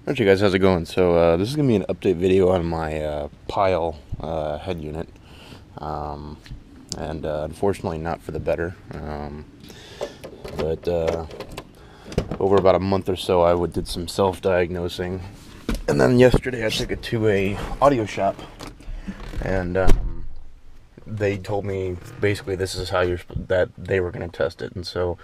Alright, you guys, how's it going? So this is going to be an update video on my Pyle head unit, and unfortunately not for the better, but over about a month or so I did some self-diagnosing, and then yesterday I took it to a audio shop, and they told me basically this is how that they were going to test it. And so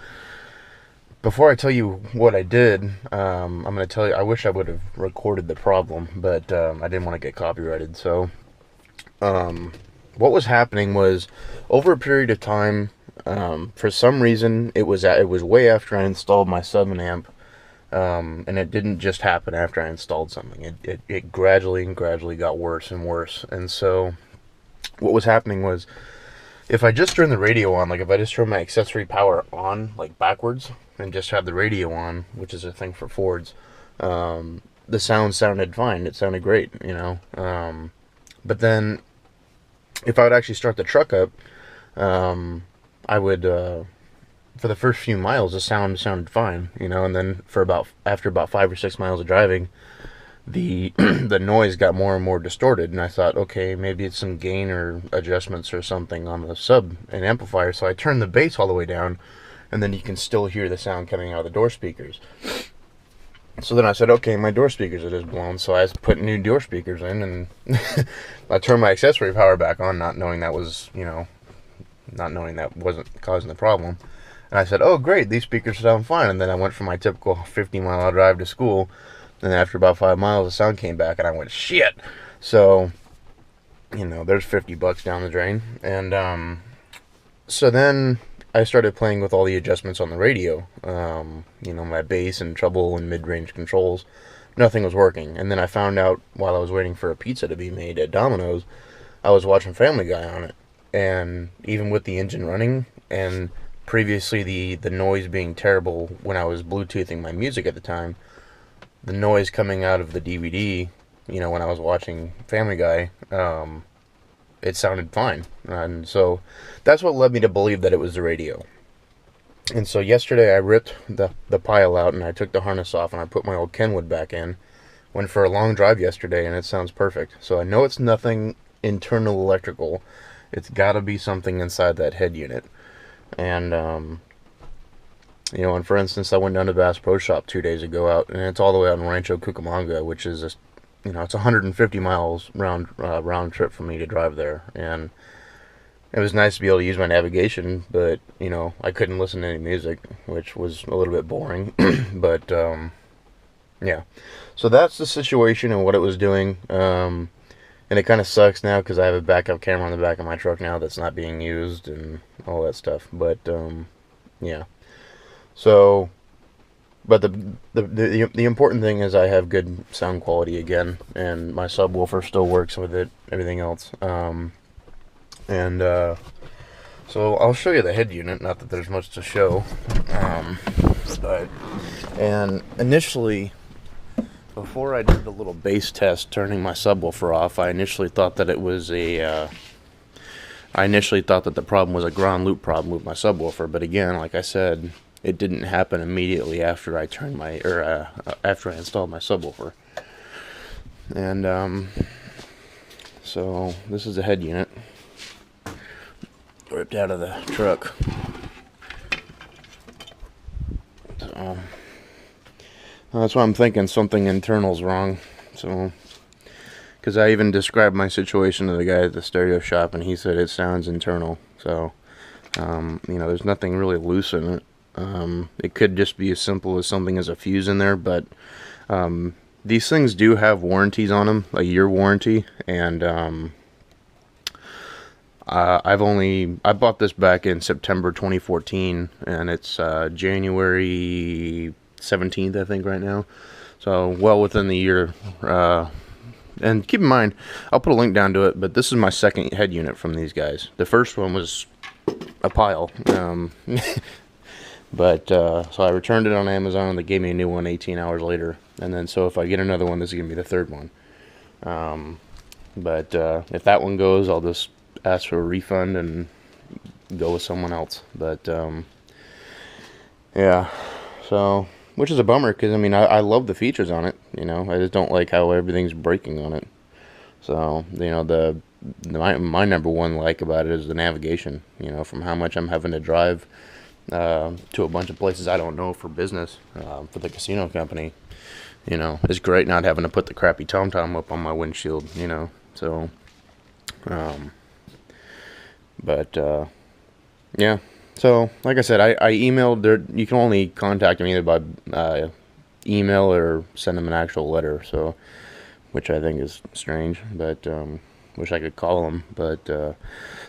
before I tell you what I did, I'm going to tell you, I wish I would have recorded the problem, but I didn't want to get copyrighted. So what was happening was, over a period of time, for some reason, it was way after I installed my 7 amp, and it didn't just happen after I installed something. It gradually got worse and worse. And so what was happening was, if I just turn the radio on, like if I just turn my accessory power on, like backwards, and just have the radio on, which is a thing for Fords, the sound sounded fine. It sounded great, you know. But then, if I would actually start the truck up, I would, for the first few miles, the sound sounded fine, you know. And then after about 5 or 6 miles of driving, the the noise got more and more distorted, and I thought, okay, maybe it's some gain or adjustments or something on the sub and amplifier. So I turned the bass all the way down, and then you can still hear the sound coming out of the door speakers. So then I said, okay, my door speakers are just blown, so I put new door speakers in, and I turned my accessory power back on, not knowing that wasn't causing the problem. And I said, oh great, these speakers sound fine. And then I went for my typical 50-mile drive to school. And after about 5 miles, the sound came back, and I went, shit. So, you know, there's $50 down the drain. And so then I started playing with all the adjustments on the radio. You know, my bass and treble and mid-range controls. Nothing was working. And then I found out, while I was waiting for a pizza to be made at Domino's, I was watching Family Guy on it. And even with the engine running, and previously the noise being terrible when I was Bluetoothing my music at the time, the noise coming out of the DVD, you know, when I was watching Family Guy, it sounded fine. And so that's what led me to believe that it was the radio. And so yesterday I ripped the Pyle out, and I took the harness off, and I put my old Kenwood back in. Went for a long drive yesterday, and it sounds perfect. So I know it's nothing internal electrical. It's got to be something inside that head unit. And you know, and for instance, I went down to Bass Pro Shop 2 days ago out, and it's all the way out in Rancho Cucamonga, which is, you know, it's 150 miles round trip for me to drive there. And it was nice to be able to use my navigation, but, you know, I couldn't listen to any music, which was a little bit boring. But, yeah. So that's the situation and what it was doing. And it kind of sucks now, because I have a backup camera on the back of my truck now that's not being used and all that stuff. But, yeah. So, but the important thing is I have good sound quality again, and my subwoofer still works with it, everything else. So I'll show you the head unit, not that there's much to show. And initially, before I did the little bass test turning my subwoofer off, I initially thought that the problem was a ground loop problem with my subwoofer. But again, like I said, it didn't happen immediately after I after I installed my subwoofer. And so this is the head unit, ripped out of the truck. So that's why I'm thinking something internal's wrong. So, because I even described my situation to the guy at the stereo shop, and he said it sounds internal. So, you know, there's nothing really loose in it. It could just be as simple as something as a fuse in there, but these things do have warranties on them, a year warranty. And I bought this back in September 2014, and it's January 17th, I think, right now. So well within the year. And keep in mind, I'll put a link down to it, but this is my second head unit from these guys. The first one was a Pyle. But so I returned it on Amazon, and they gave me a new one 18 hours later. And then, so if I get another one, this is going to be the third one. But if that one goes, I'll just ask for a refund and go with someone else. But yeah, so which is a bummer because I mean I love the features on it. You know, I just don't like how everything's breaking on it. So you know my number one like about it is the navigation. You know, from how much I'm having to drive to a bunch of places I don't know for business for the casino company. You know, it's great not having to put the crappy TomTom up on my windshield. You know, so yeah. So, like I said, I emailed there. You can only contact them either by email or send them an actual letter. So, which I think is strange, but wish I could call them. But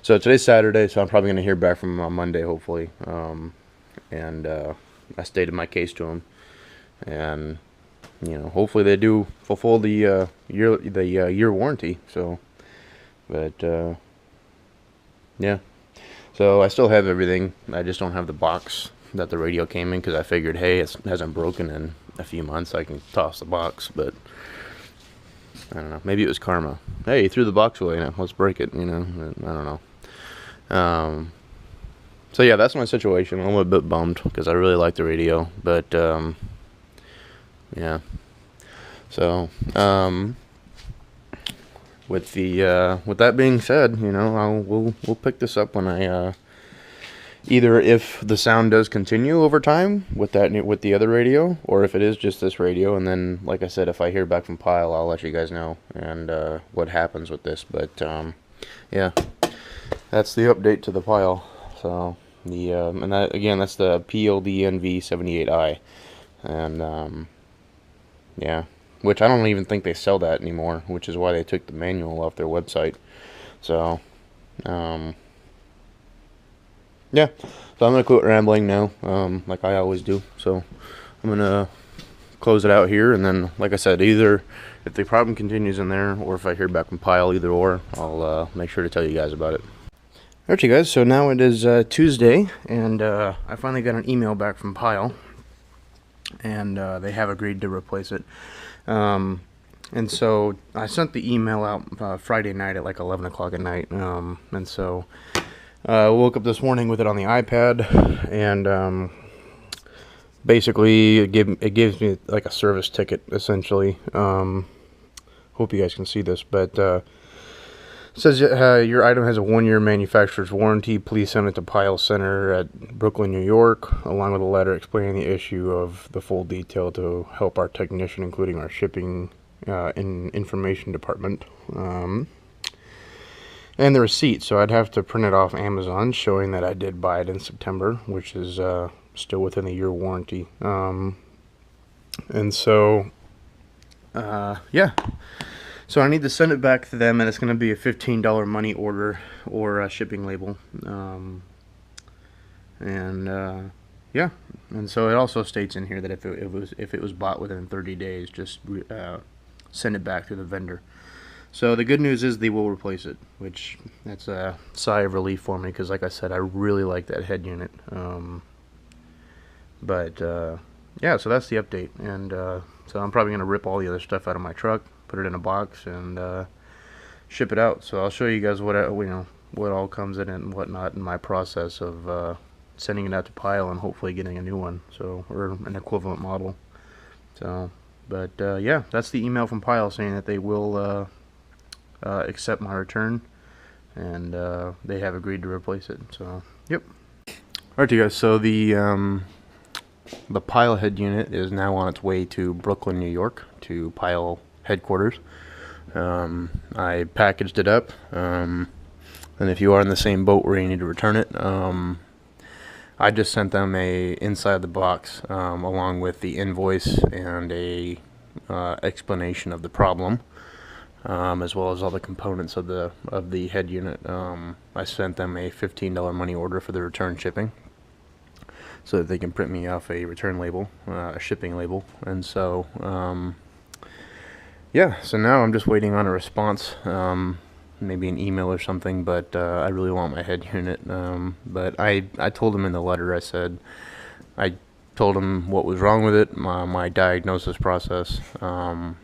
so today's Saturday, so I'm probably gonna hear back from them on Monday, hopefully. And I stated my case to them, and you know, hopefully they do fulfill the year warranty. So, but yeah. So I still have everything. I just don't have the box that the radio came in because I figured, hey, it hasn't broken in a few months. I can toss the box, but I don't know. Maybe it was karma. Hey, you threw the box away. Now let's break it. You know, I don't know. So yeah, that's my situation. I'm a bit bummed because I really like the radio, but yeah. So with that being said, you know, we'll pick this up when I either if the sound does continue over time with the other radio, or if it is just this radio. And then, like I said, if I hear back from Pyle, I'll let you guys know and what happens with this. But yeah, that's the update to the Pyle. So and that again, that's the PLDNV78i, and yeah. Which I don't even think they sell that anymore, which is why they took the manual off their website. So, yeah. So I'm going to quit rambling now, like I always do. So I'm going to close it out here, and then, like I said, either if the problem continues in there, or if I hear back from Pyle, either or, I'll make sure to tell you guys about it. Alright, you guys, so now it is Tuesday, and I finally got an email back from Pyle, and they have agreed to replace it. And so I sent the email out Friday night at like 11 o'clock at night, and so I woke up this morning with it on the iPad, and basically it gives me like a service ticket, essentially. Hope you guys can see this, but it says your item has a 1-year manufacturer's warranty. Please send it to Pyle Center at Brooklyn, New York, along with a letter explaining the issue of the full detail to help our technician, including our shipping information department. And the receipt. So I'd have to print it off Amazon, showing that I did buy it in September, which is still within the year warranty. And so, yeah. So I need to send it back to them, and it's going to be a $15 money order or a shipping label. Yeah, and so it also states in here that if it was bought within 30 days, just send it back to the vendor. So the good news is they will replace it, which that's a sigh of relief for me, because like I said, I really like that head unit. Yeah, so that's the update, and so I'm probably going to rip all the other stuff out of my truck, put it in a box, and ship it out. So I'll show you guys what what all comes in it and whatnot in my process of sending it out to Pyle and hopefully getting a new one, so, or an equivalent model. So, but yeah, that's the email from Pyle saying that they will accept my return, and they have agreed to replace it. So, yep. Alright, you guys. So the Pyle head unit is now on its way to Brooklyn, New York, to Pyle headquarters. I packaged it up, and if you are in the same boat where you need to return it, I just sent them a inside the box along with the invoice and a explanation of the problem, as well as all the components of the head unit. I sent them a $15 money order for the return shipping, so that they can print me off a return label, a shipping label. And so yeah, so now I'm just waiting on a response, maybe an email or something, but I really want my head unit. But I told them in the letter, I told them what was wrong with it, my diagnosis process, and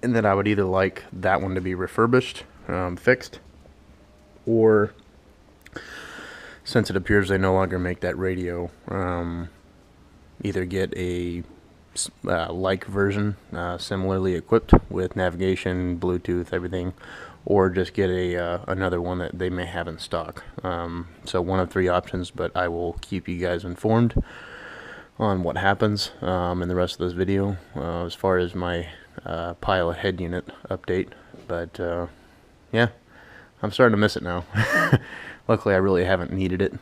that I would either like that one to be refurbished, fixed, or since it appears they no longer make that radio, either get a like version, similarly equipped with navigation, Bluetooth, everything, or just get a another one that they may have in stock. So one of three options, but I will keep you guys informed on what happens in the rest of this video as far as my Pyle head unit update. But yeah, I'm starting to miss it now. Luckily I really haven't needed it,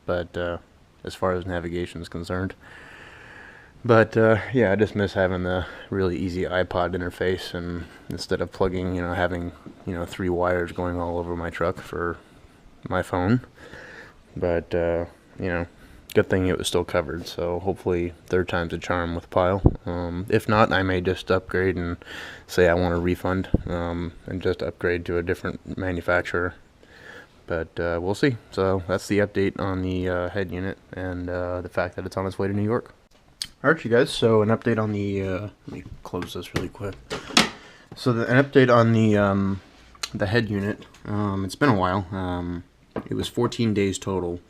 but as far as navigation is concerned. But yeah, I just miss having the really easy iPod interface, and instead of plugging, having 3 wires going all over my truck for my phone. But good thing it was still covered, so hopefully third time's a charm with Pyle. If not, I may just upgrade and say I want a refund, and just upgrade to a different manufacturer. But we'll see. So that's the update on the head unit, and the fact that it's on its way to New York. Alright, you guys, so an update on the, let me close this really quick. So an update on the head unit. It's been a while. It was 14 days total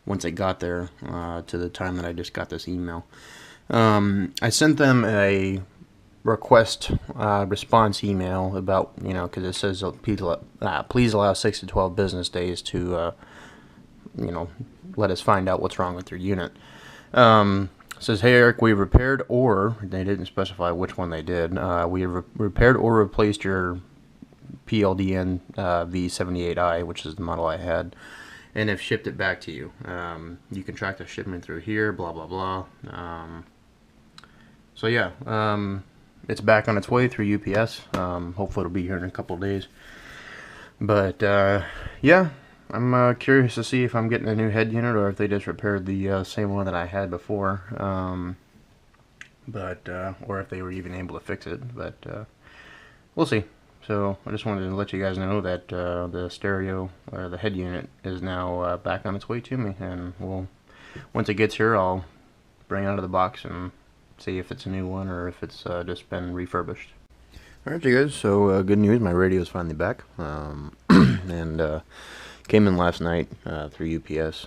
once it got there to the time that I just got this email. I sent them a request response email about, because it says please allow 6 to 12 business days to, let us find out what's wrong with your unit. It says, hey Eric, we repaired, or they didn't specify which one they did. We repaired or replaced your PLDN V78i, which is the model I had, and have shipped it back to you. You can track the shipment through here, blah blah blah. So yeah, it's back on its way through UPS. Hopefully it'll be here in a couple of days. But yeah, I'm curious to see if I'm getting a new head unit or if they just repaired the same one that I had before, or if they were even able to fix it, but we'll see. So I just wanted to let you guys know that the stereo, or the head unit, is now back on its way to me, and once it gets here, I'll bring it out of the box and see if it's a new one or if it's just been refurbished. Alright you guys, so good news, my radio is finally back, and came in last night through UPS,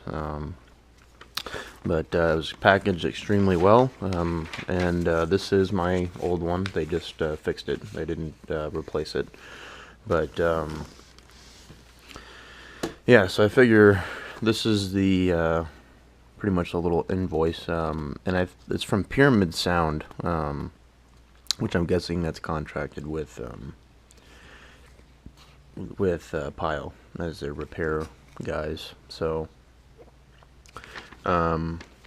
but it was packaged extremely well, and this is my old one. They just fixed it. They didn't replace it, but yeah, so I figure this is the pretty much a little invoice, and it's from Pyramid Sound, which I'm guessing that's contracted with Pyle as their repair guys. So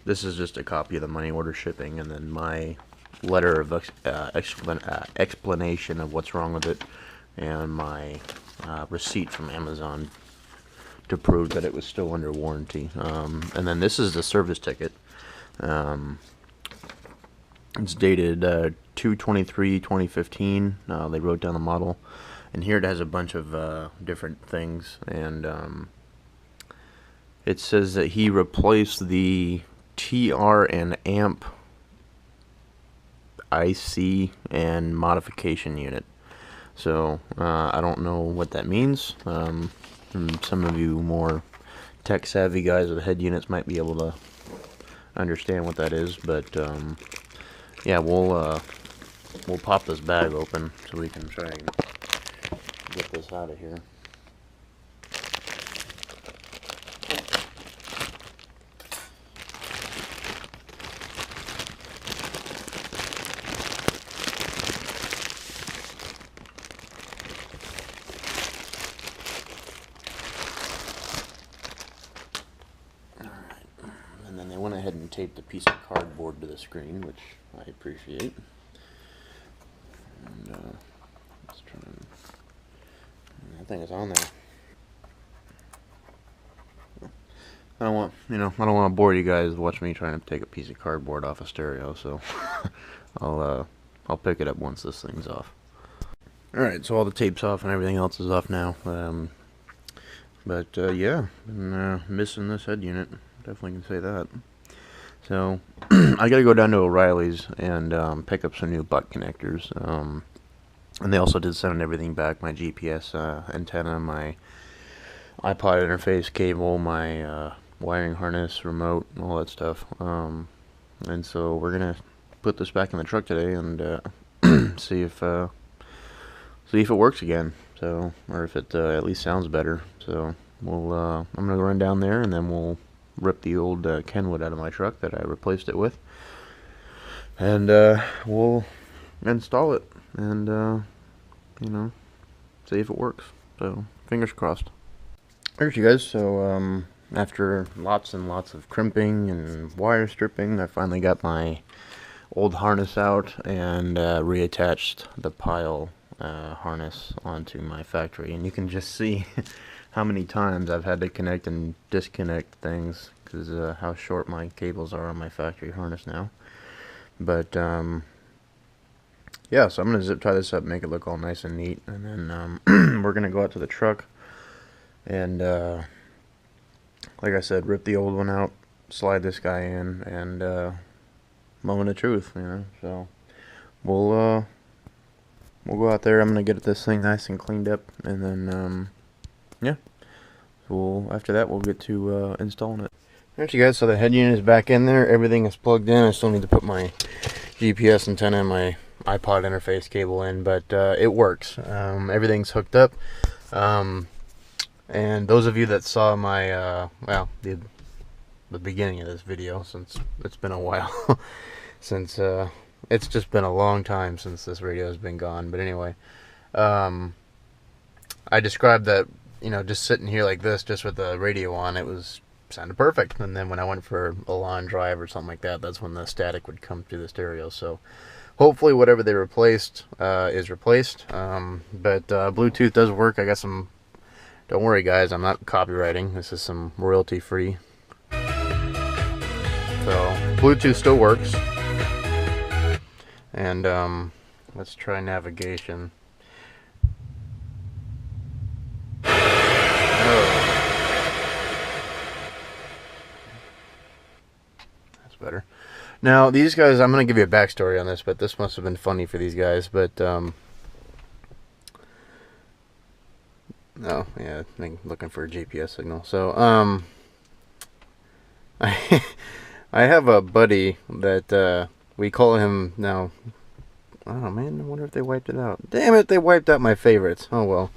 this is just a copy of the money order shipping, and then my letter of explanation of what's wrong with it, and my receipt from Amazon to prove that it was still under warranty. And then this is the service ticket. It's dated 2/23/2015. They wrote down the model, and here it has a bunch of different things, and it says that he replaced the TR and amp IC and modification unit. So I don't know what that means. Some of you more tech savvy guys with head units might be able to understand what that is, but yeah, we'll pop this bag open so we can try and get this out of here. And then they went ahead and taped a piece of cardboard to the screen, which I appreciate. And let's try and I think it's on there. I don't want to bore you guys watch me trying to take a piece of cardboard off a stereo, so I'll pick it up once this thing's off. All right, so all the tape's off and everything else is off now. But yeah, been missing this head unit. Definitely can say that. So I gotta go down to O'Reilly's and pick up some new butt connectors. And they also did send everything back: my GPS antenna, my iPod interface cable, my wiring harness, remote, all that stuff. And so we're gonna put this back in the truck today and see if it works again. So, or if it at least sounds better. So we'll I'm gonna run down there and then we'll rip the old Kenwood out of my truck that I replaced it with, and we'll install it and you know, see if it works. So fingers crossed. Alright you guys, so after lots and lots of crimping and wire stripping, I finally got my old harness out and reattached the Pyle harness onto my factory, and you can just see how many times I've had to connect and disconnect things because how short my cables are on my factory harness now. But yeah, so I'm gonna zip tie this up, make it look all nice and neat, and then we're gonna go out to the truck and like I said, rip the old one out, slide this guy in, and moment of truth, you know. So we'll go out there. I'm gonna get this thing nice and cleaned up, and then yeah, so after that we'll get to installing it. Alright you guys, so the head unit is back in there, everything is plugged in. I still need to put my GPS antenna and my iPod interface cable in, but it works. Everything's hooked up, and those of you that saw my well, the beginning of this video, since it's been a while since it's just been a long time since this radio has been gone, but anyway, I described that, you know, just sitting here like this, just with the radio on, it sounded perfect. And then when I went for a lawn drive or something like that, that's when the static would come through the stereo. So hopefully whatever they replaced is replaced. But Bluetooth does work. I got some, don't worry guys, I'm not copywriting. This is some royalty free. So Bluetooth still works. And let's try navigation. Better. Now these guys, I'm going to give you a backstory on this, but this must have been funny for these guys, but oh yeah, I think looking for a GPS signal. So I have a buddy that we call him now. Oh man, I wonder if they wiped it out. Damn it, they wiped out my favorites. Oh well,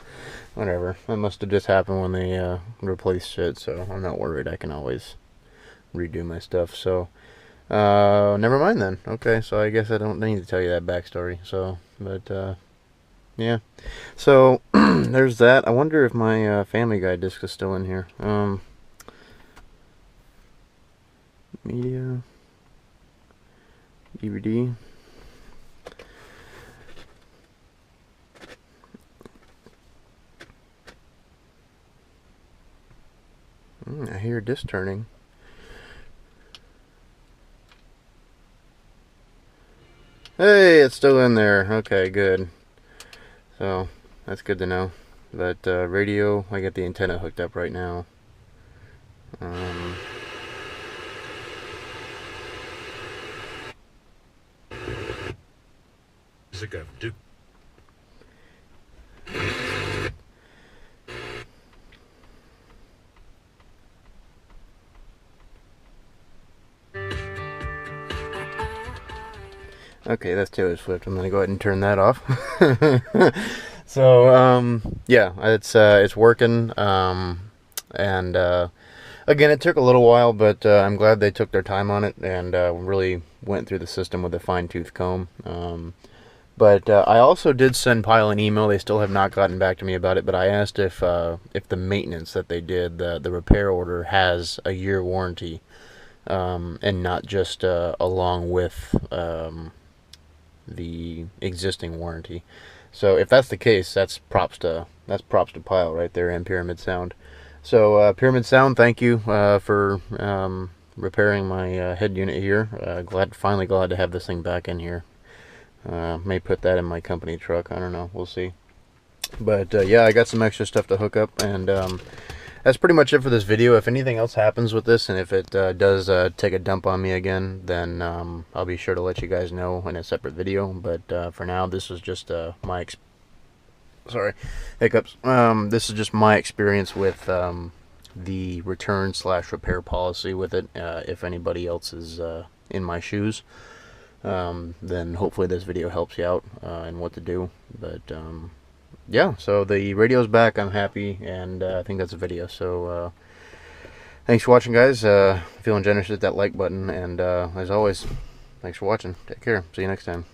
whatever. That must have just happened when they replaced shit, so I'm not worried. I can always redo my stuff. So never mind then. Okay, so I guess I don't need to tell you that backstory. So, but yeah. So there's that. I wonder if my Family Guy disc is still in here. Media, DVD. I hear disc turning. Hey, it's still in there. Okay, good. So, that's good to know. But radio, I got the antenna hooked up right now. Okay, that's Taylor Swift. I'm gonna go ahead and turn that off. So yeah, it's working. And again, it took a little while, but I'm glad they took their time on it and really went through the system with a fine-tooth comb. But I also did send Pyle an email. They still have not gotten back to me about it, but I asked if the maintenance that they did, the repair order, has a year warranty, and not just along with the existing warranty. So if that's the case, that's props to Pyle right there, and Pyramid Sound. So Pyramid Sound, thank you for repairing my head unit here. Finally glad to have this thing back in here. May put that in my company truck. I don't know. We'll see. But yeah, I got some extra stuff to hook up, and that's pretty much it for this video. If anything else happens with this, and if it does take a dump on me again, then I'll be sure to let you guys know in a separate video. But for now, this is just hiccups. This is just my experience with the return/repair policy with it, if anybody else is in my shoes. Then hopefully this video helps you out in what to do. But yeah, so the radio's back. I'm happy, and I think that's a video. So thanks for watching, guys. Feeling generous, hit that like button, and as always, thanks for watching. Take care. See you next time.